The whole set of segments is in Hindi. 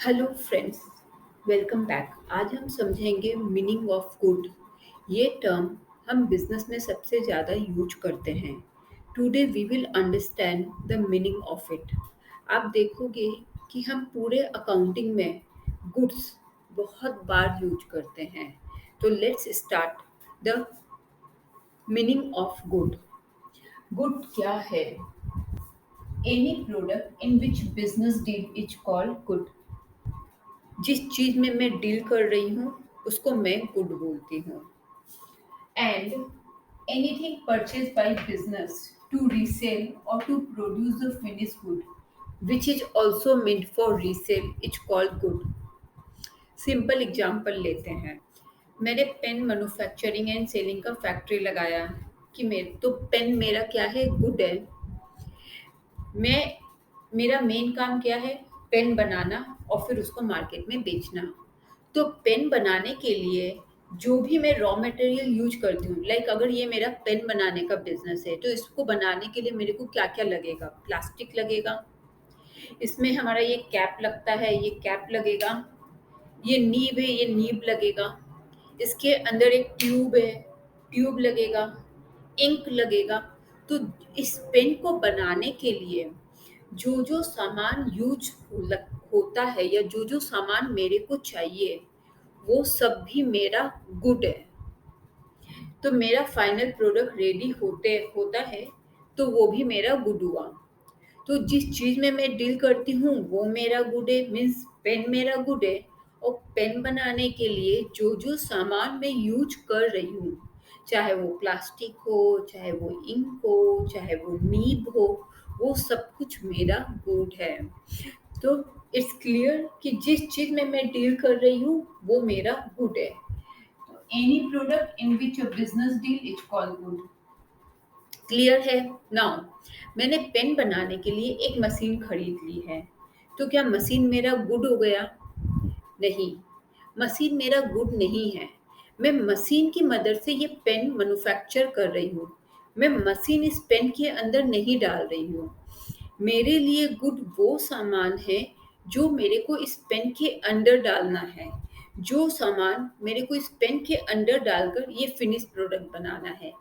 Hello friends, welcome back. आज हम समझेंगे मीनिंग ऑफ गुड। ये टर्म हम बिजनेस में सबसे ज़्यादा यूज करते हैं। Today we will understand the meaning of it. आप देखोगे कि हम पूरे अकाउंटिंग में गुड्स बहुत बार यूज करते हैं। तो let's start the meaning of good. Good क्या है? Any product in which business deal is called good. जिस चीज में मैं डील कर रही हूँ उसको मैं गुड बोलती हूँ। And anything purchase by business to resell और to produce the finish good which is also meant for resell is called good. Simple example लेते हैं। मैंने पेन मैन्युफैक्चरिंग एंड सेलिंग का फैक्ट्री लगाया कि मेरे तो पेन मेरा क्या है, गुड है। मैं मेरा मेन काम क्या है? पेन बनाना और फिर उसको मार्केट में बेचना। तो पेन बनाने के लिए जो भी मैं रॉ मटेरियल यूज करती हूँ, लाइक अगर ये मेरा पेन बनाने का बिजनेस है तो इसको बनाने के लिए मेरे को क्या क्या लगेगा? प्लास्टिक लगेगा, इसमें हमारा ये कैप लगता है, ये कैप लगेगा, ये नीब है, ये नीब लगेगा, इसके अंदर एक ट्यूब है, ट्यूब लगेगा, इंक लगेगा। तो इस पेन को बनाने के लिए जो जो सामान होता है या जो जो सामान मेरे को चाहिए वो सब भी मेरा गुड है। तो मेरा फाइनल प्रोडक्ट रेडी होता है तो वो भी मेरा गुड हुआ। तो जिस चीज में मैं डील करती हूँ वो मेरा गुड है, मीन्स पेन मेरा गुड है। और पेन बनाने के लिए जो जो सामान मैं यूज कर रही हूँ, चाहे वो प्लास्टिक हो, चाहे वो इंक हो, चाहे वो नीब हो, वो सब कुछ मेरा गुड है। तो इट्स क्लियर कि जिस चीज में मैं डील कर रही हूँ वो मेरा गुड है। Any product in which a business deal is called good. Clear है? नाउ मैंने पेन बनाने के लिए एक मशीन खरीद ली है। तो क्या मशीन मेरा गुड हो गया? नहीं, मशीन मेरा गुड नहीं है। मैं मशीन की मदद से ये पेन मैन्युफैक्चर कर रही हूँ। मैं मशीन इस पेन के अंदर नहीं डाल रही हूँ। मेरे लिए गुड वो सामान है जो मेरे को इस पेन के अंदर डालना है। जो सामान मेरे को इस पेन के अंदर डालकर ये फिनिश प्रोडक्ट बनाना है।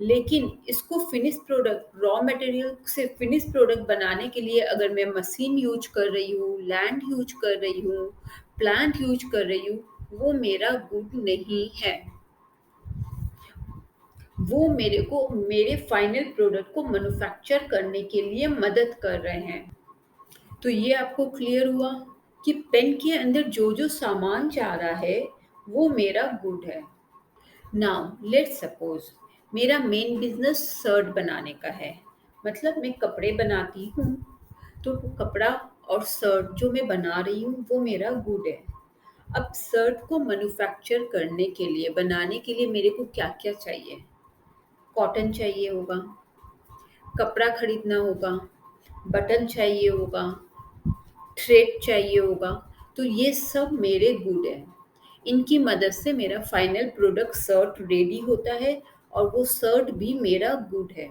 लेकिन इसको फिनिश प्रोडक्ट, रॉ मटेरियल से फिनिश प्रोडक्ट बनाने के लिए अगर मैं मशीन यूज कर रही हूँ, लैंड यूज कर रही हूँ, प्लांट यूज कर रही हूँ, वो मेरा गुड नहीं है। वो मेरे को मेरे फाइनल प्रोडक्ट को मैन्युफैक्चर करने के लिए मदद कर रहे हैं। तो ये आपको क्लियर हुआ कि पेन के अंदर जो जो सामान जा रहा है वो मेरा गुड है। नाउ लेट्स सपोज मेरा मेन बिजनेस शर्ट बनाने का है, मतलब मैं कपड़े बनाती हूँ। तो वो कपड़ा और शर्ट जो मैं बना रही हूँ वो मेरा गुड है। अब शर्ट को मैन्युफैक्चर करने के लिए, बनाने के लिए मेरे को क्या क्या चाहिए? कॉटन चाहिए होगा, कपड़ा खरीदना होगा, बटन चाहिए होगा, थ्रेड चाहिए होगा। तो ये सब मेरे गुड है। इनकी मदद से मेरा फाइनल प्रोडक्ट शर्ट रेडी होता है और वो शर्ट भी मेरा गुड है।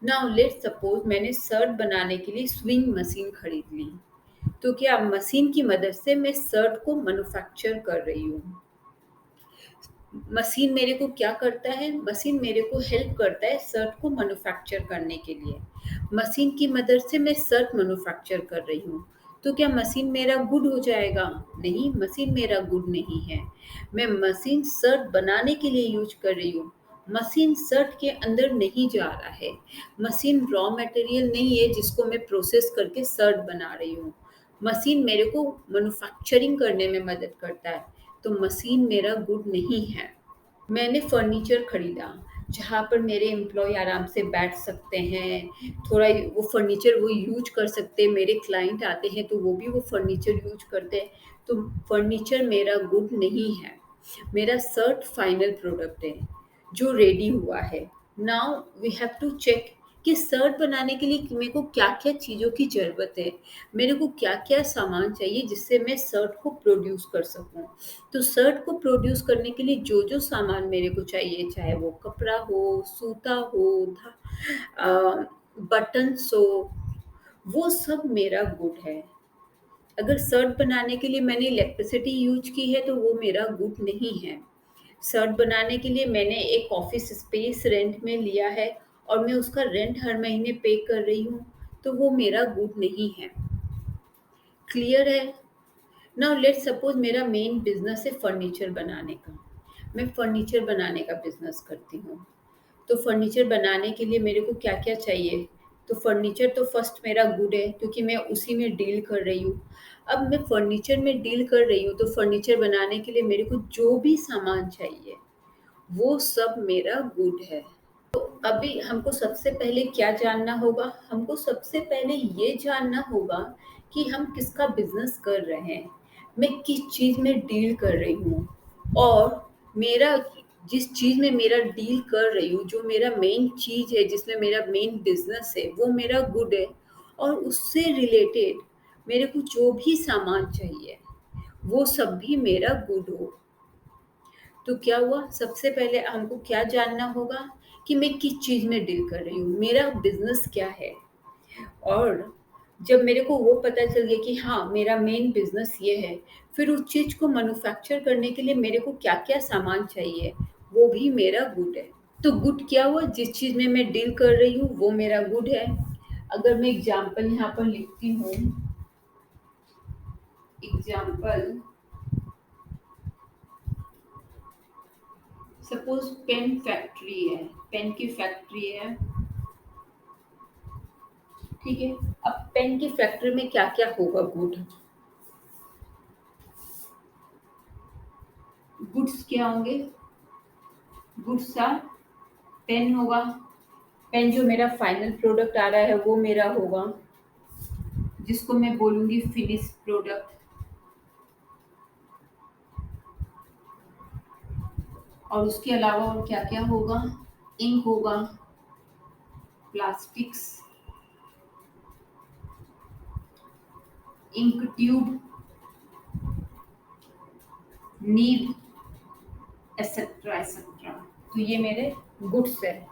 नाउ लेट्स सपोज मैंने शर्ट बनाने के लिए स्विंग मशीन खरीद ली। तो क्या मशीन की मदद से मैं शर्ट को मैन्युफैक्चर कर रही हूँ। मशीन मेरे को क्या करता है? मशीन मेरे को हेल्प करता है शर्ट को मैन्युफैक्चर करने के लिए। मशीन की मदद से मैं शर्ट मैन्युफैक्चर कर रही हूँ। तो क्या मशीन मेरा गुड हो जाएगा? नहीं, मशीन मेरा गुड नहीं है। मैं मशीन शर्ट बनाने के लिए यूज कर रही हूँ। मशीन शर्ट के अंदर नहीं जा रहा है। मशीन रॉ मटेरियल नहीं है जिसको मैं प्रोसेस करके शर्ट बना रही हूँ। मशीन मेरे को मैन्युफैक्चरिंग करने में मदद करता है। तो मशीन मेरा गुड नहीं है। मैंने फर्नीचर खरीदा जहाँ पर मेरे एम्प्लॉय आराम से बैठ सकते हैं, थोड़ा वो फर्नीचर वो यूज कर सकते हैं। मेरे क्लाइंट आते हैं तो वो भी वो फर्नीचर यूज करते हैं। तो फर्नीचर मेरा गुड नहीं है। मेरा शर्ट फाइनल प्रोडक्ट है जो रेडी हुआ है। Now we have to check कि शर्ट बनाने के लिए मेरे को क्या क्या चीज़ों की ज़रूरत है, मेरे को क्या क्या सामान चाहिए जिससे मैं शर्ट को प्रोड्यूस कर सकूं। तो शर्ट को प्रोड्यूस करने के लिए जो जो सामान मेरे को चाहिए, चाहे वो कपड़ा हो, सूता हो, बटन्स हो, वो सब मेरा गुड है। अगर शर्ट बनाने के लिए मैंने इलेक्ट्रिसिटी यूज़ की है तो वो मेरा गुड नहीं है। शर्ट बनाने के लिए मैंने एक ऑफ़िस स्पेस रेंट में लिया है और मैं उसका रेंट हर महीने पे कर रही हूँ, तो वो मेरा गुड नहीं है। क्लियर है? नाउ लेट्स सपोज़ मेरा मेन बिज़नेस है फर्नीचर बनाने का। मैं फर्नीचर बनाने का बिज़नेस करती हूँ। तो फर्नीचर बनाने के लिए मेरे को क्या-क्या चाहिए? तो फर्नीचर तो फर्स्ट मेरा गुड है क्योंकि मैं उसी में डील कर रही हूँ। अब मैं फर्नीचर में डील कर रही हूँ तो फर्नीचर बनाने के लिए मेरे को जो भी सामान चाहिए, वो सब मेरा गुड है। तो अभी हमको सबसे पहले क्या जानना होगा? हमको सबसे पहले ये जानना होगा कि हम किसका बिज़नेस कर रहे हैं, मैं किस चीज़ में डील कर रही हूँ और मेरा जिस चीज़ में मेरा डील कर रही हूँ, जो मेरा मेन चीज़ है, जिसमें मेरा मेन बिज़नेस है, वो मेरा गुड है और उससे रिलेटेड मेरे को जो भी सामान चाहिए, वो सब भी मेरा गुड हो। तो क्या हुआ सबसे पहले हमको क्या जानना होगा कि मैं किस चीज़ में डील कर रही हूँ, मेरा बिज़नेस क्या है? और जब मेरे को वो पता चल गया कि हाँ, मेरा मेन बिज़नेस ये है, फिर उस चीज़ को मैन्युफैक्चर करने के लिए मेरे को क्या-क्या सामान चाहिए, वो भी मेरा गुड है। तो गुड क्या हुआ जिस चीज़ में मैं डील कर रही हूँ, वो मेरा गुड है। अगर मैं एग्ज़ाम्पल यहाँ पर लिखती हूँ, एग्ज़ाम्पल सपोज़ पेन फैक्ट्री है, पेन की फैक्ट्री है। ठीक है, अब पेन की फैक्ट्री में क्या-क्या होगा गुड? गुड्स क्या होंगे? गुड्स आर पेन होगा, पेन जो मेरा फाइनल प्रोडक्ट आ रहा है वो मेरा होगा, जिसको मैं बोलूँगी फिनिश प्रोडक्ट। और उसके अलावा और क्या-क्या होगा? इंक होगा, प्लास्टिक्स, इंक ट्यूब, नीब एटसेट्रा एटसेट्रा। तो ये मेरे गुड्स है।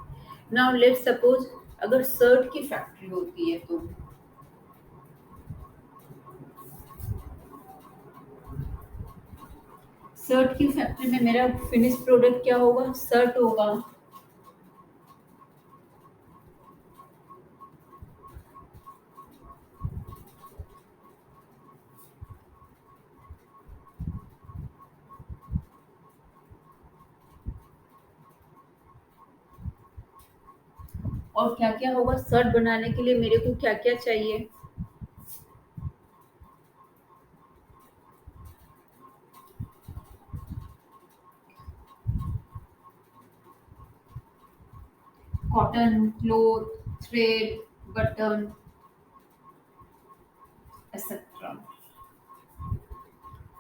नाउ लेट्स सपोज अगर शर्ट की फैक्ट्री होती है तो शर्ट की फैक्ट्री में मेरा फिनिश प्रोडक्ट क्या होगा? शर्ट होगा। और क्या-क्या होगा? शर्ट बनाने के लिए मेरे को क्या-क्या चाहिए? Cotton, cloth, thread, button etcetera.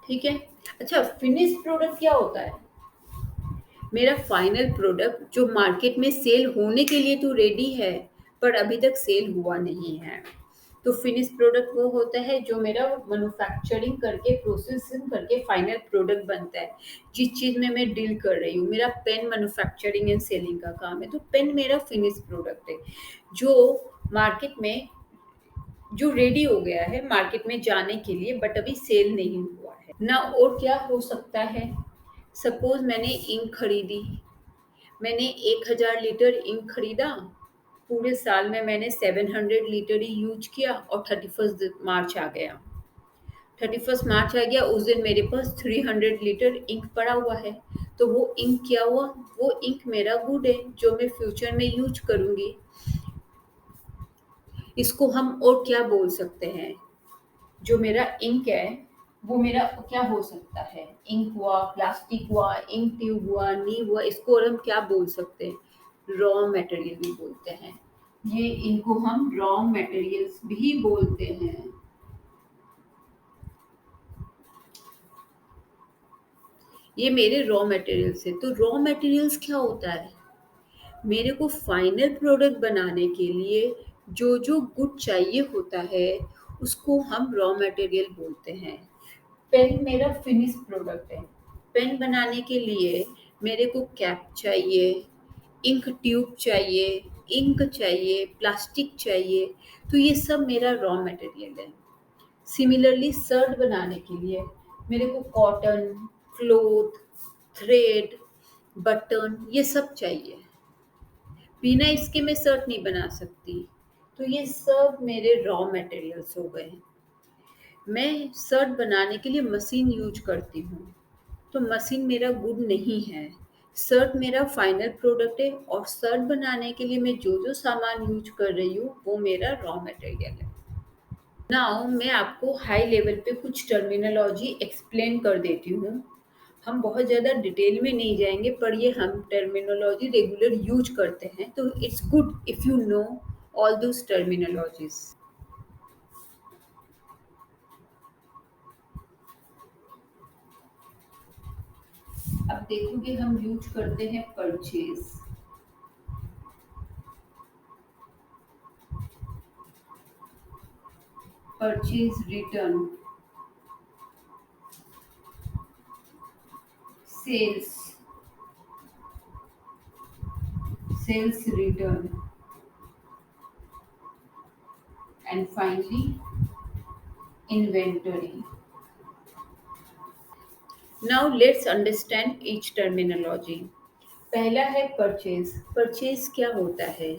ठीक है? अच्छा फिनिश प्रोडक्ट क्या होता है? मेरा फाइनल प्रोडक्ट जो मार्केट में सेल होने के लिए तो रेडी है, पर अभी तक सेल हुआ नहीं है। तो फिनिश प्रोडक्ट वो होता है जो मेरा मैन्युफैक्चरिंग करके, प्रोसेसिंग करके फाइनल प्रोडक्ट बनता है। जिस चीज़ में मैं डील कर रही हूँ, मेरा पेन मैन्युफैक्चरिंग एंड सेलिंग का काम है, तो पेन मेरा फिनिश प्रोडक्ट है, जो मार्केट में जो रेडी हो गया है मार्केट में जाने के लिए, बट अभी सेल नहीं हुआ है ना। और क्या हो सकता है? सपोज मैंने इंक खरीदी, मैंने 1000 लीटर इंक खरीदा, पूरे साल में मैंने 700 लीटर ही यूज किया और 31 मार्च आ गया। 31 मार्च आ गया, उस दिन मेरे पास 300 लीटर इंक पड़ा हुआ है। तो वो इंक क्या हुआ? वो इंक मेरा गुड है जो मैं फ्यूचर में यूज करूंगी। इसको हम और क्या बोल सकते हैं? जो मेरा इंक है वो मेरा क्या हो सकता है? इंक हुआ, प्लास्टिक हुआ, इंक ट्यूब हुआ, नीब हुआ, इसको और हम क्या बोल सकते हैं? रॉ मटेरियल भी बोलते हैं। ये इनको हम रॉ मटेरियल्स भी बोलते हैं। ये मेरे रॉ मटेरियल्स है। तो रॉ मटेरियल्स क्या होता है? मेरे को फाइनल प्रोडक्ट बनाने के लिए जो जो गुड चाहिए होता है, उसको हम रॉ मटेरियल बोलते हैं। पेन मेरा फिनिश प्रोडक्ट है। पेन बनाने के लिए मेरे को कैप चाहिए, इंक ट्यूब चाहिए, इंक चाहिए, प्लास्टिक चाहिए, तो ये सब मेरा रॉ मटेरियल है। सिमिलरली शर्ट बनाने के लिए मेरे को कॉटन, क्लॉथ, थ्रेड, बटन ये सब चाहिए। बिना इसके मैं शर्ट नहीं बना सकती। तो ये सब मेरे रॉ मटेरियल्स हो गए। मैं शर्ट बनाने के लिए मशीन यूज करती हूँ, तो मशीन मेरा गुड नहीं है। शर्ट मेरा फाइनल प्रोडक्ट है और शर्ट बनाने के लिए मैं जो सामान यूज कर रही हूँ वो मेरा रॉ मटेरियल है। नाउ मैं आपको हाई लेवल पे कुछ टर्मिनोलॉजी एक्सप्लेन कर देती हूँ। हम बहुत ज़्यादा डिटेल में नहीं जाएंगे, पर ये हम टर्मिनोलॉजी रेगुलर यूज करते हैं, तो it's good if you know all those terminologies. अब देखोगे हम यूज करते हैं purchase, purchase return, sales, sales return, and finally inventory. Now let's understand each terminology. पहला है परचेज। परचेज क्या होता है?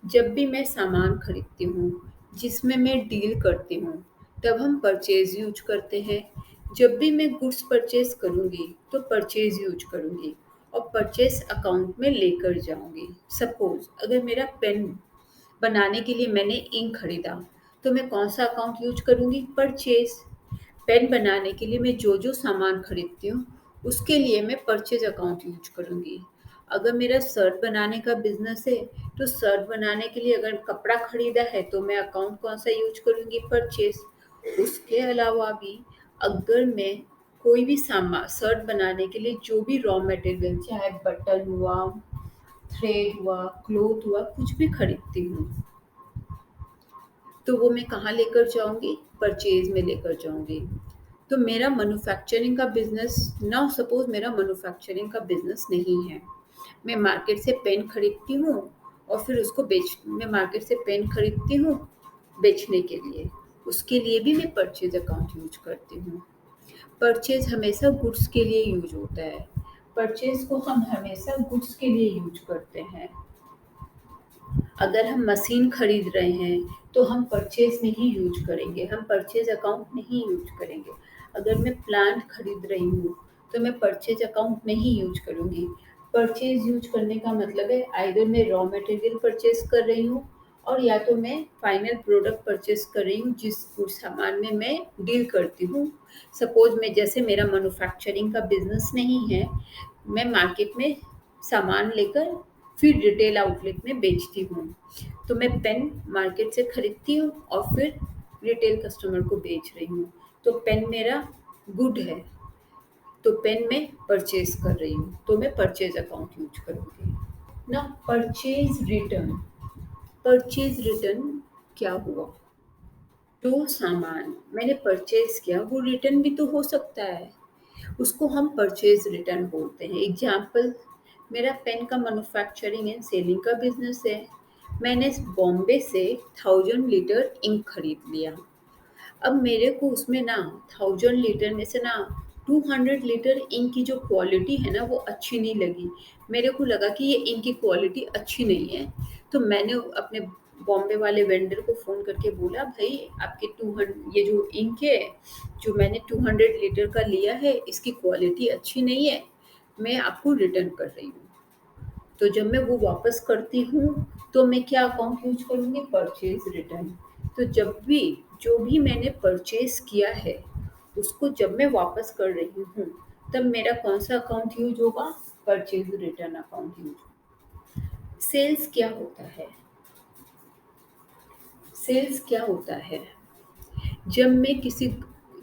जब भी मैं सामान खरीदती हूँ जिसमें मैं डील करती हूँ, तब हम परचेज यूज करते हैं। जब भी मैं गुड्स परचेज करूँगी तो परचेज यूज करूँगी और परचेज अकाउंट में लेकर जाऊँगी। सपोज अगर मेरा पेन बनाने के लिए मैंने इंक खरीदा, तो मैं कौन सा अकाउंट यूज करूँगी? परचेज। पेन बनाने के लिए मैं जो सामान खरीदती हूँ उसके लिए मैं परचेज अकाउंट यूज करूँगी। अगर मेरा शर्ट बनाने का बिजनेस है, तो शर्ट बनाने के लिए अगर कपड़ा खरीदा है तो मैं अकाउंट कौन सा यूज करूँगी? परचेज। उसके अलावा भी अगर मैं कोई भी सामान शर्ट बनाने के लिए जो भी रॉ मटेरियल, चाहे बटन हुआ, थ्रेड हुआ, क्लॉथ हुआ, कुछ भी खरीदती हूँ, तो वो मैं कहाँ लेकर जाऊँगी? परचेज में लेकर जाऊँगी। तो मेरा मैन्युफैक्चरिंग का बिज़नेस, नाउ सपोज़ मेरा मैन्युफैक्चरिंग का बिज़नेस नहीं है। मैं मार्केट से पेन खरीदती हूँ और फिर उसको मैं मार्केट से पेन खरीदती हूँ बेचने के लिए। उसके लिए भी मैं परचेज़ अकाउंट यूज़ करती हूँ। परचेज़ हमेशा गुड्स के लिए यूज़ होता है। परचेज़ को हम हमेशा गुड्स के लिए यूज़ करते हैं। अगर हम मशीन खरीद रहे हैं तो हम परचेज नहीं यूज करेंगे, हम परचेज अकाउंट नहीं यूज करेंगे। अगर मैं प्लांट खरीद रही हूँ तो मैं परचेज अकाउंट नहीं यूज करूँगी। परचेज यूज करने का मतलब है आइदर मैं रॉ मटेरियल परचेज कर रही हूँ और या तो मैं फाइनल प्रोडक्ट परचेज कर रही हूँ जिस उस सामान में मैं डील करती हूँ। सपोज मैं, जैसे मेरा मैन्युफैक्चरिंग का बिजनेस नहीं है, मैं मार्केट में सामान लेकर फिर रिटेल आउटलेट में बेचती हूँ। तो मैं पेन मार्केट से खरीदती हूँ और फिर रिटेल कस्टमर को बेच रही हूँ। तो पेन मेरा गुड है, तो पेन मैं परचेज कर रही हूँ, तो मैं परचेज अकाउंट यूज करूँगी ना। परचेज रिटर्न, परचेज रिटर्न क्या हुआ? जो सामान मैंने परचेज किया वो रिटर्न भी तो हो सकता है, उसको हम परचेज रिटर्न बोलते हैं। एग्जाम्पल, मेरा पेन का मैन्युफैक्चरिंग एंड सेलिंग का बिजनेस है। मैंने बॉम्बे से 1000 लीटर इंक खरीद लिया। अब मेरे को उसमें ना 1000 लीटर में से ना 200 लीटर इंक की जो क्वालिटी है ना वो अच्छी नहीं लगी। मेरे को लगा कि ये इंक की क्वालिटी अच्छी नहीं है, तो मैंने अपने बॉम्बे वाले वेंडर को फ़ोन करके बोला, भाई आपके 200 ये जो इंक है जो मैंने 200 लीटर का लिया है इसकी क्वालिटी अच्छी नहीं है, मैं आपको रिटर्न कर रही हूँ। तो जब मैं वो वापस करती हूँ तो मैं क्या अकाउंट यूज करूँगी? Purchase return. तो जब भी जो भी मैंने परचेज किया है उसको जब मैं वापस कर रही हूँ तब मेरा कौन सा अकाउंट यूज होगा? Purchase return account use. Sales क्या होता है? सेल्स क्या होता है? जब मैं किसी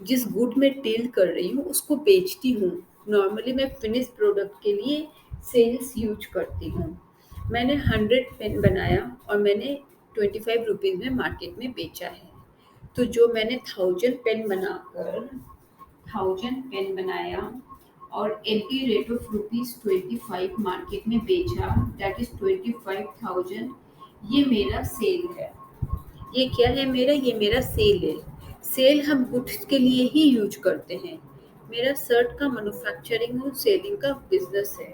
जिस गुड में डील कर रही हूँ उसको बेचती हूँ। नॉर्मली मैं फिनिश प्रोडक्ट के लिए सेल्स यूज करती हूँ। मैंने 100 पेन बनाया और मैंने 25 रुपीज़ में मार्केट में बेचा है। तो जो मैंने 1000 पेन बनाया और eight the rate of ₹25 market में बेचा, दैट इज 25,000। ये मेरा सेल है। ये क्या है मेरा? ये मेरा सेल है। सेल हम गुड्स के लिए ही यूज करते हैं। मेरा शर्ट का मैन्युफैक्चरिंग और सेलिंग का बिजनेस है,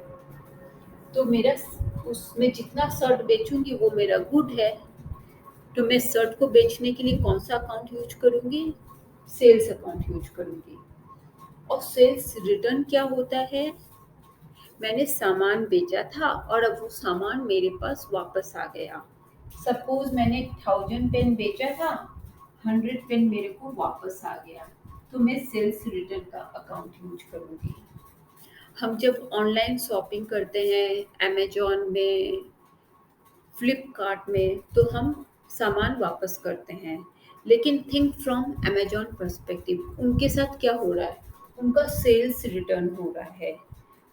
तो मेरा उसमें जितना शर्ट बेचूंगी वो मेरा गुड है। तो मैं शर्ट को बेचने के लिए कौन सा अकाउंट यूज करूंगी? सेल्स अकाउंट यूज करूंगी। और सेल्स रिटर्न क्या होता है? मैंने सामान बेचा था और अब वो सामान मेरे पास वापस आ गया। सपोज मैंने 1000 पेन बेचा था, 100 पेन मेरे को वापस आ गया, तो मैं सेल्स रिटर्न का अकाउंट यूज करूंगी। हम जब ऑनलाइन शॉपिंग करते हैं अमेजोन में, फ्लिपकार्ट में, तो हम सामान वापस करते हैं। लेकिन थिंक फ्रॉम अमेजोन पर्सपेक्टिव, उनके साथ क्या हो रहा है? उनका सेल्स रिटर्न हो रहा है।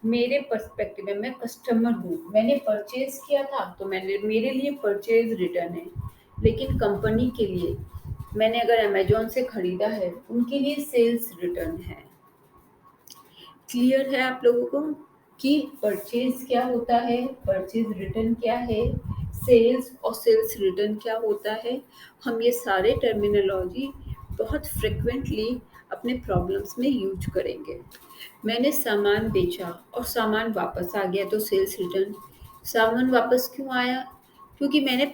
मेरे पर्सपेक्टिव में मैं कस्टमर हूँ, मैंने परचेज किया था तो मैंने मेरे लिए परचेज रिटर्न है। लेकिन कंपनी के लिए, मैंने अगर अमेजोन से खरीदा है, उनके लिए सेल्स रिटर्न है। क्लियर है आप लोगों को कि परचेज क्या होता है, परचेज रिटर्न क्या है, सेल्स और सेल्स रिटर्न क्या होता है? हम ये सारे टर्मिनोलॉजी बहुत फ्रिक्वेंटली अपने प्रॉब्लम्स में यूज करेंगे। मैंने सामान बेचा और सामान वापस आ गया, तो सेल्स रिटर्न। सामान वापस क्यों आया? क्योंकि मैंने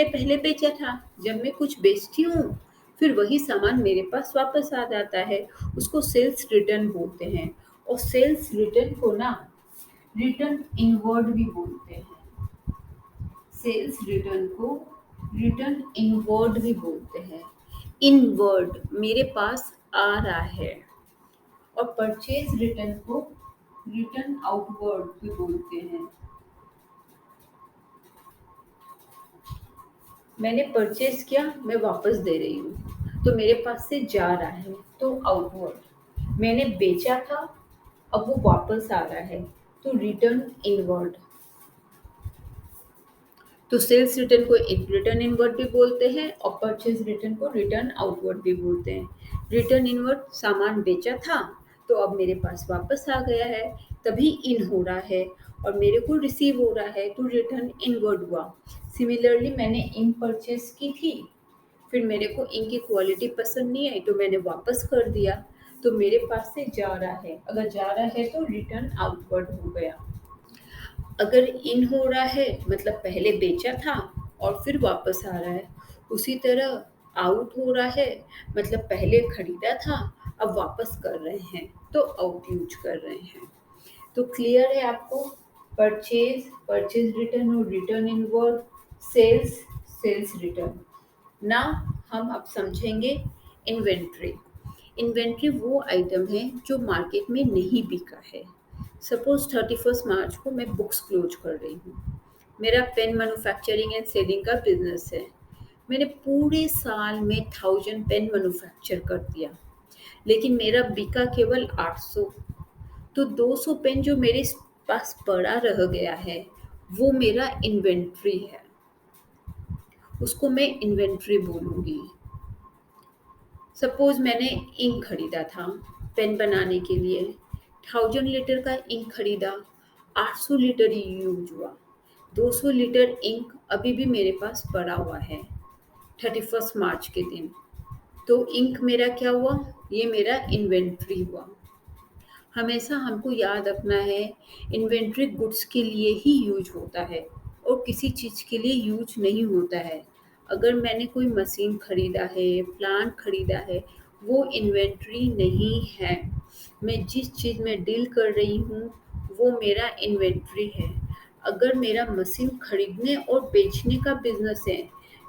पहले बेचा था। जब मैं कुछ बेचती हूँ, फिर वही सामान मेरे पास वापस आ जाता है, उसको सेल्स रिटर्न बोलते हैं। और सेल्स रिटर्न को ना रिटर्न इनवर्ड भी बोलते हैं। सेल्स रिटर्न को रिटर्न इनवर्ड भी बोलते हैं। इनवर्ड मेरे पास आ रहा है। और परचेज रिटर्न को रिटर्न आउटवर्ड भी बोलते हैं। मैंने परचेज किया, मैं वापस दे रही हूँ, तो मेरे पास से जा रहा है, तो आउटवर्ड। मैंने बेचा था, अब वो वापस आ रहा है, तो रिटर्न इनवर्ड। तो सेल्स रिटर्न को एक रिटर्न इनवर्ड भी बोलते हैं और परचेज रिटर्न को रिटर्न आउटवर्ड भी बोलते हैं। रिटर्न इनवर्ड, सामान बेचा था तो अब मेरे पास वापस आ गया है, तभी इन हो रहा है। और मेरे को रिसीव हो रहा है, तो रिटर्न इनवर्ड हुआ। सिमिलरली मैंने इंक परचेज की थी, फिर मेरे को इंक की क्वालिटी पसंद नहीं आई तो मैंने वापस कर दिया, तो मेरे पास से जा रहा है। अगर जा रहा है तो रिटर्न आउटवर्ड हो गया। अगर इन हो रहा है मतलब पहले बेचा था और फिर वापस आ रहा है। उसी तरह आउट हो रहा है मतलब पहले खरीदा था, अब वापस कर रहे हैं, तो आउट यूज कर रहे हैं। तो क्लियर है आपको? परचेज, परचेज रिटर्न और return inward, sales, sales return. ना हम अब समझेंगे इन्वेंट्री। इन्वेंट्री वो आइटम है जो मार्केट में नहीं बिका है। सपोज 31 मार्च को मैं बुक्स क्लोज कर रही हूँ। मेरा पेन मैन्युफैक्चरिंग एंड सेलिंग का बिजनेस है। मैंने पूरे साल में 1000 पेन मैन्युफैक्चर कर दिया, लेकिन मेरा बिका केवल 800। तो 200 पेन जो मेरे पास पड़ा रह गया है, वो मेरा इन्वेंट्री है। उसको मैं इन्वेंट्री बोलूँगी। सपोज मैंने इंक खरीदा था पेन बनाने के लिए, 1000 लीटर का इंक खरीदा, 800 लीटर ही यूज हुआ। 200 लीटर इंक अभी भी मेरे पास पड़ा हुआ है 31 मार्च के दिन। तो इंक मेरा क्या हुआ? ये मेरा इन्वेंट्री हुआ। हमेशा हमको याद रखना है, इन्वेंट्री गुड्स के लिए ही यूज होता है और किसी चीज़ के लिए यूज नहीं होता है। अगर मैंने कोई मशीन खरीदा है, प्लांट खरीदा है, वो इन्वेंट्री नहीं है। मैं जिस चीज़ में डील कर रही हूँ वो मेरा इन्वेंट्री है। अगर मेरा मशीन खरीदने और बेचने का बिजनेस है,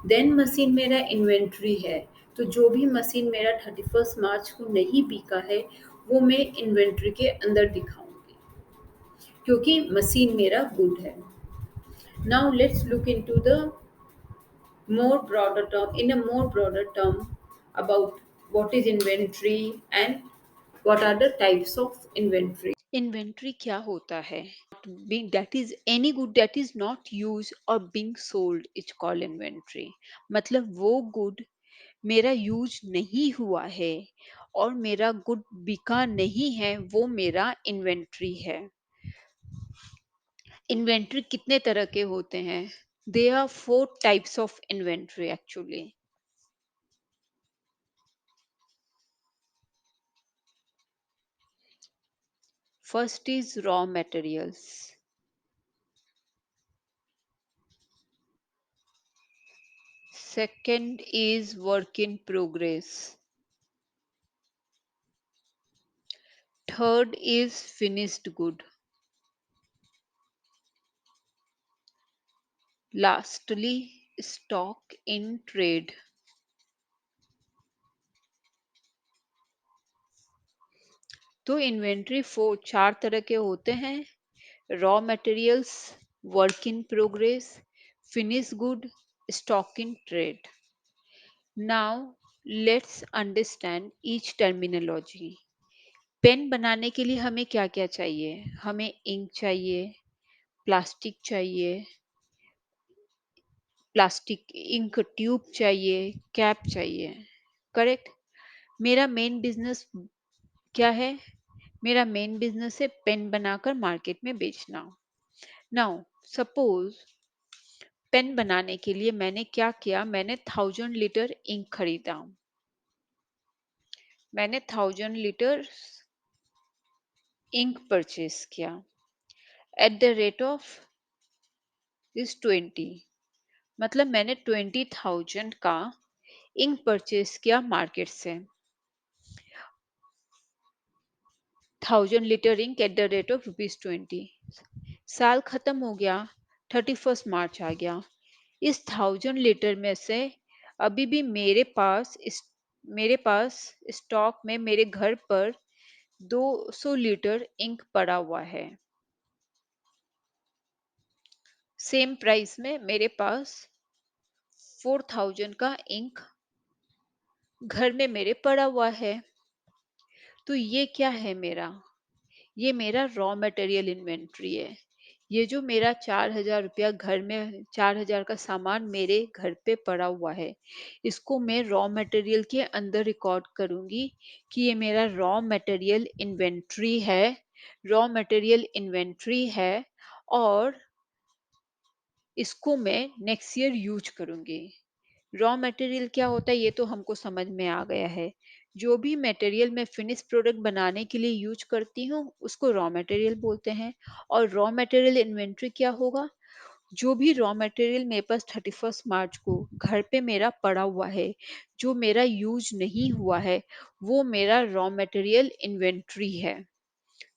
देन मशीन मेरा इन्वेंट्री है। तो जो भी मशीन मेरा 31 मार्च को नहीं बिका है, वो मैं इन्वेंट्री के अंदर दिखाऊंगी, क्योंकि मशीन मेरा गुड है। Now let's look into the more broader term in a more broader term about what is inventory and what are the types of inventory. Inventory क्या होता है? Being that is any good that is not used or being sold is called inventory. मतलब वो गुड मेरा यूज नहीं हुआ है और मेरा गुड बिका नहीं है, वो मेरा इन्वेंट्री है। इन्वेंट्री कितने तरह के होते हैं? There are 4 types of inventory actually. First is raw materials. Second is work in progress. Third is finished good. Lastly, stock in trade. तो इन्वेंट्री चार तरह के होते हैं: raw materials, work in progress, finish good, stock in trade. Now let's understand each terminology. Pen बनाने के लिए हमें क्या क्या चाहिए? हमें इंक चाहिए, प्लास्टिक चाहिए, प्लास्टिक इंक ट्यूब चाहिए, कैप चाहिए. करेक्ट. मेरा मेन बिजनेस क्या है? मेरा मेन बिजनेस है पेन बनाकर मार्केट में बेचना. नाउ सपोज पेन बनाने के लिए मैंने क्या किया, मैंने 1000 लीटर इंक खरीदा. मैंने 1000 लीटर इंक परचेज किया eight the rate of is 20. मतलब मैंने 20,000 का इंक परचेज किया मार्केट से. 1000 litre ink at the rate of ₹20. साल खत्म हो गया, 31 मार्च आ गया. इस 1000 लीटर में से अभी भी मेरे पास स्टॉक में मेरे घर पर 200 लीटर इंक पड़ा हुआ है. सेम प्राइस में मेरे पास 4000 का इंक घर में मेरे पड़ा हुआ है. तो ये क्या है मेरा? ये मेरा रॉ मटेरियल इन्वेंट्री है. ये जो मेरा 4000 रुपया घर में 4000 का सामान मेरे घर पे पड़ा हुआ है, इसको मैं रॉ मटेरियल के अंदर रिकॉर्ड करूंगी कि ये मेरा रॉ मटेरियल इन्वेंट्री है. रॉ मटेरियल इन्वेंट्री है और इसको मैं नेक्स्ट ईयर यूज करूंगी. रॉ मटेरियल क्या होता है ये तो हमको समझ में आ गया है. जो भी मटेरियल मैं फिनिश प्रोडक्ट बनाने के लिए यूज करती हूँ उसको रॉ मटेरियल बोलते हैं. और रॉ मटेरियल इन्वेंट्री क्या होगा? जो भी रॉ मटेरियल मेरे पास 31 मार्च को घर पे मेरा पड़ा हुआ है, जो मेरा यूज नहीं हुआ है, वो मेरा रॉ मटेरियल इन्वेंट्री है.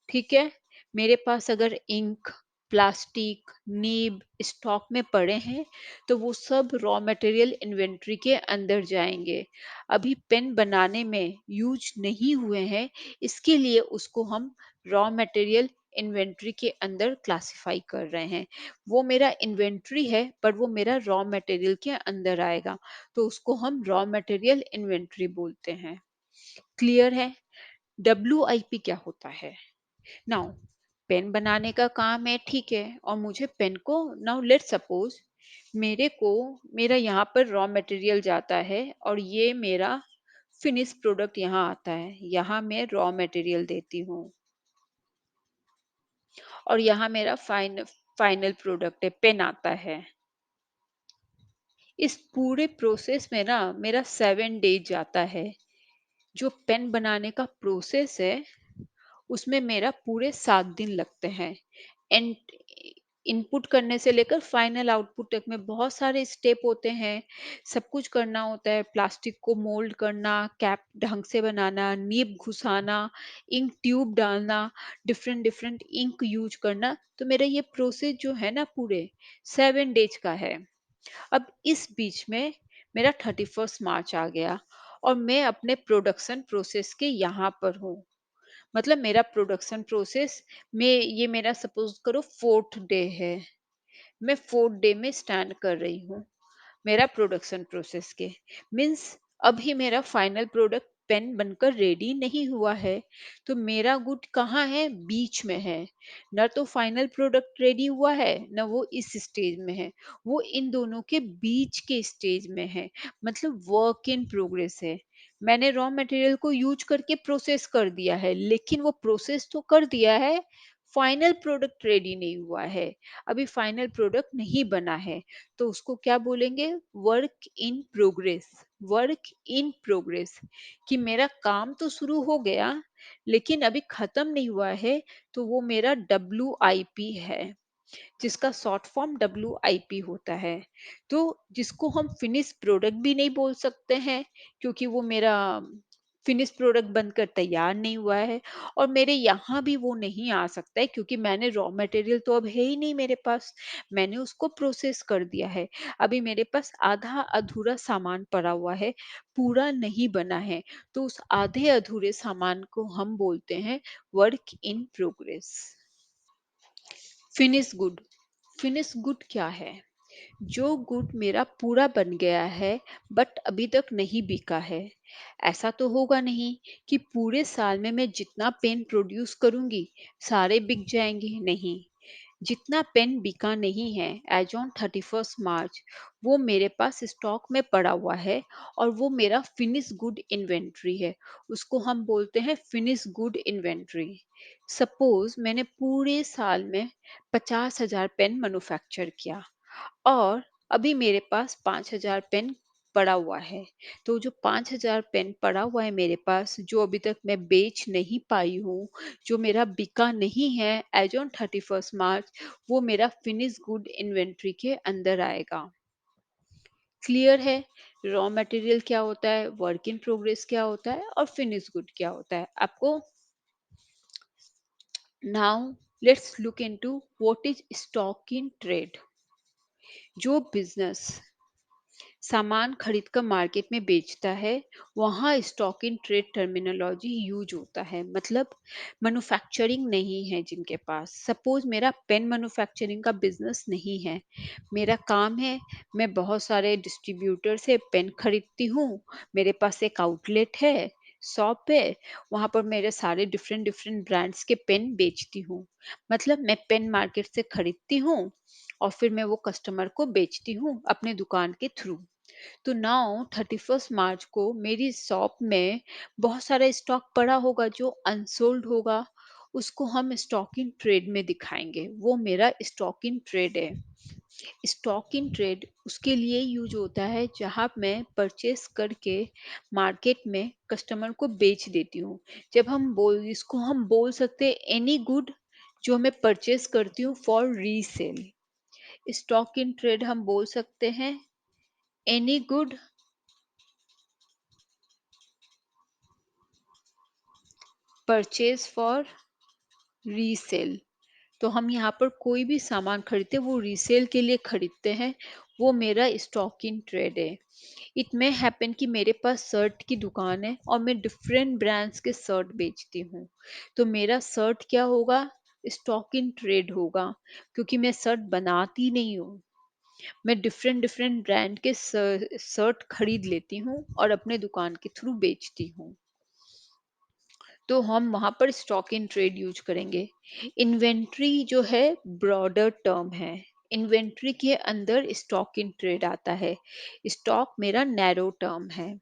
ठीक है. मेरे पास अगर इंक, प्लास्टिक, नीब स्टॉक में पड़े हैं तो वो सब रॉ मटेरियल इन्वेंट्री के अंदर जाएंगे. अभी पेन बनाने में यूज नहीं हुए हैं, इसके लिए उसको हम रॉ मटेरियल इन्वेंट्री के अंदर क्लासिफाई कर रहे हैं. वो मेरा इन्वेंट्री है पर वो मेरा रॉ मटेरियल के अंदर आएगा, तो उसको हम रॉ मटेरियल इन्वेंट्री बोलते हैं. क्लियर है? WIP क्या होता है? नाउ पेन बनाने का काम है, ठीक है, और मुझे पेन को, नाउ लेट सपोज मेरा यहाँ पर रॉ मटेरियल जाता है और ये मेरा फिनिश प्रोडक्ट यहाँ आता है. यहाँ मैं रॉ मटेरियल देती हूँ और यहाँ मेरा फाइनल प्रोडक्ट है, पेन आता है. इस पूरे प्रोसेस में ना मेरा 7 डेज जाता है. जो पेन बनाने का प्रोसेस है उसमें मेरा पूरे 7 दिन लगते हैं. एंड इनपुट करने से लेकर फाइनल आउटपुट तक में बहुत सारे स्टेप होते हैं. सब कुछ करना होता है. प्लास्टिक को मोल्ड करना, कैप ढंग से बनाना, नीब घुसाना, इंक ट्यूब डालना, डिफरेंट डिफरेंट इंक यूज करना. तो मेरा ये प्रोसेस जो है ना पूरे 7 डेज का है. अब इस बीच में मेरा 31 मार्च आ गया और मैं अपने प्रोडक्शन प्रोसेस के यहाँ पर हूँ. मतलब मेरा प्रोडक्शन प्रोसेस में ये मेरा सपोज करो 4th डे है. मैं 4th डे में स्टैंड कर रही हूँ मेरा प्रोडक्शन प्रोसेस के. मीन्स अभी मेरा फाइनल प्रोडक्ट पेन बनकर रेडी नहीं हुआ है. तो मेरा गुड कहाँ है? बीच में है. न तो फाइनल प्रोडक्ट रेडी हुआ है न वो इस स्टेज में है. वो इन दोनों के बीच के स्टेज में है. मतलब वर्क इन प्रोग्रेस है. मैंने रॉ मटेरियल को यूज करके प्रोसेस कर दिया है, लेकिन वो प्रोसेस तो कर दिया है फाइनल प्रोडक्ट रेडी नहीं हुआ है, अभी फाइनल प्रोडक्ट नहीं बना है, तो उसको क्या बोलेंगे? Work in progress. Work in progress, कि मेरा काम तो शुरू हो गया लेकिन अभी खत्म नहीं हुआ है, तो वो मेरा WIP है, जिसका शॉर्ट फॉर्म WIP होता है। तो जिसको हम फिनिश प्रोडक्ट भी नहीं बोल सकते हैं, क्योंकि वो मेरा फिनिश प्रोडक्ट बनकर तैयार नहीं हुआ है, और मेरे यहाँ भी वो नहीं आ सकता है, क्योंकि मैंने रॉ मटेरियल तो अब है ही नहीं मेरे पास। मैंने उसको प्रोसेस कर दिया है, अभी मेरे पास आधा अधूरा सामान पड़ा हुआ है, पूरा नहीं बना है। तो उस आधे अधूरे सामान को हम बोलते हैं work in progress. Finish good. Finish good क्या है? जो गुड मेरा पूरा बन गया है बट अभी तक नहीं बिका है। ऐसा तो होगा नहीं कि पूरे साल में मैं जितना पेन प्रोड्यूस करूंगी सारे बिक जाएंगे, नहीं। जितना पेन बिका नहीं है एज ऑन 31 मार्च, वो मेरे पास स्टॉक में पड़ा हुआ है, और वो मेरा फिनिश गुड इन्वेंट्री है। उसको हम बोलते हैं फिनिश गुड इन्वेंट्री। सपोज मैंने पूरे साल में 50,000 पेन मैन्युफैक्चर किया, और अभी मेरे पास 5,000 पेन पड़ा हुआ है। तो जो 5,000 पेन पड़ा हुआ है मेरे पास, जो अभी तक मैं बेच नहीं पाई हूँ, जो मेरा बिका नहीं है एज ऑन 31 मार्च, वो मेरा फिनिश गुड इन्वेंट्री के अंदर आएगा। क्लियर है? रॉ मटेरियल क्या होता है, वर्क इन प्रोग्रेस क्या होता है, और फिनिश गुड क्या होता है आपको। Now let's look into what is stock in trade. जो बिजनेस सामान खरीद कर मार्केट में बेचता है, वहाँ stock in trade terminology use होता है। मतलब मैन्युफैक्चरिंग नहीं है जिनके पास, सपोज मेरा पेन मैन्युफैक्चरिंग का बिजनेस नहीं है, मेरा काम है मैं बहुत सारे डिस्ट्रीब्यूटर से पेन खरीदती हूँ, मेरे पास एक आउटलेट है, शॉप है, वहां पर मेरे सारे डिफरेंट डिफरेंट ब्रांड्स के पेन बेचती हूँ। मतलब मैं पेन मार्केट से खरीदती हूँ और फिर मैं वो कस्टमर को बेचती हूँ अपने दुकान के थ्रू। तो नाउ 31 मार्च को मेरी शॉप में बहुत सारा स्टॉक पड़ा होगा जो अनसोल्ड होगा, उसको हम स्टॉक इन ट्रेड में दिखाएंगे, वो मेरा स्टॉक इन ट्रेड है। स्टॉक इन ट्रेड उसके लिए यूज होता है जहां मैं परचेस करके मार्केट में कस्टमर को बेच देती हूँ। जब हम बोल इसको हम बोल सकते हैं एनी गुड जो मैं परचेस करती हूँ for resale. Stock in trade हम बोल सकते हैं any good purchase for resale. तो हम यहाँ पर कोई भी सामान खरीदते हैं वो रीसेल के लिए खरीदते हैं, वो मेरा स्टॉक इन ट्रेड है। इट मे हैपन कि मेरे पास शर्ट की दुकान है और मैं डिफरेंट ब्रांड्स के शर्ट बेचती हूँ, तो मेरा शर्ट क्या होगा? स्टॉक इन ट्रेड होगा, क्योंकि मैं शर्ट बनाती नहीं हूँ। मैं डिफरेंट डिफरेंट ब्रांड के शर्ट खरीद लेती हूँ और अपने दुकान के थ्रू बेचती हूँ। तो हम वहां पर स्टॉक इन ट्रेड यूज करेंगे। इन्वेंट्री जो है ब्रॉडर टर्म है, इन्वेंट्री के अंदर स्टॉक इन ट्रेड आता है। स्टॉक मेरा नैरो टर्म है।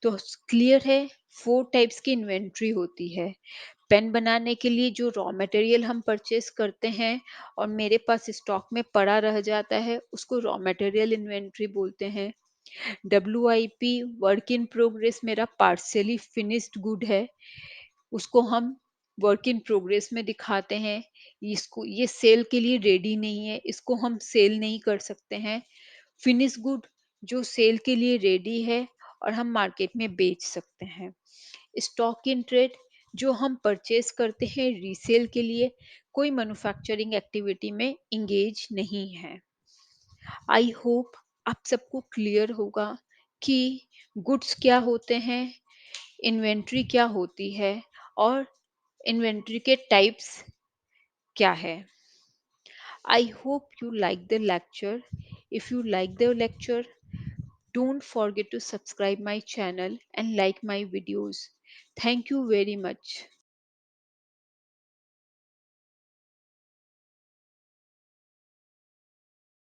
तो क्लियर है, 4 टाइप्स की इन्वेंट्री होती है। पेन बनाने के लिए जो रॉ मटेरियल हम परचेस करते हैं और मेरे पास स्टॉक में पड़ा रह जाता है, उसको रॉ मटेरियल इन्वेंट्री बोलते हैं। WIP वर्क इन प्रोग्रेस मेरा पार्शियली फिनिश्ड गुड है, उसको हम वर्क इन प्रोग्रेस में दिखाते हैं। इसको ये सेल के लिए रेडी नहीं है, इसको हम सेल नहीं कर सकते हैं। फिनिश गुड जो सेल के लिए रेडी है और हम मार्केट में बेच सकते हैं। स्टॉक इन ट्रेड जो हम परचेज करते हैं रीसेल के लिए, कोई मैन्युफैक्चरिंग एक्टिविटी में इंगेज नहीं है। आई होप आप सबको क्लियर होगा कि गुड्स क्या होते हैं, इन्वेंट्री क्या होती है, और इन्वेंट्री के टाइप्स क्या है। I hope you like the lecture. If you like the lecture, don't forget to subscribe my channel and like my videos. Thank you very much.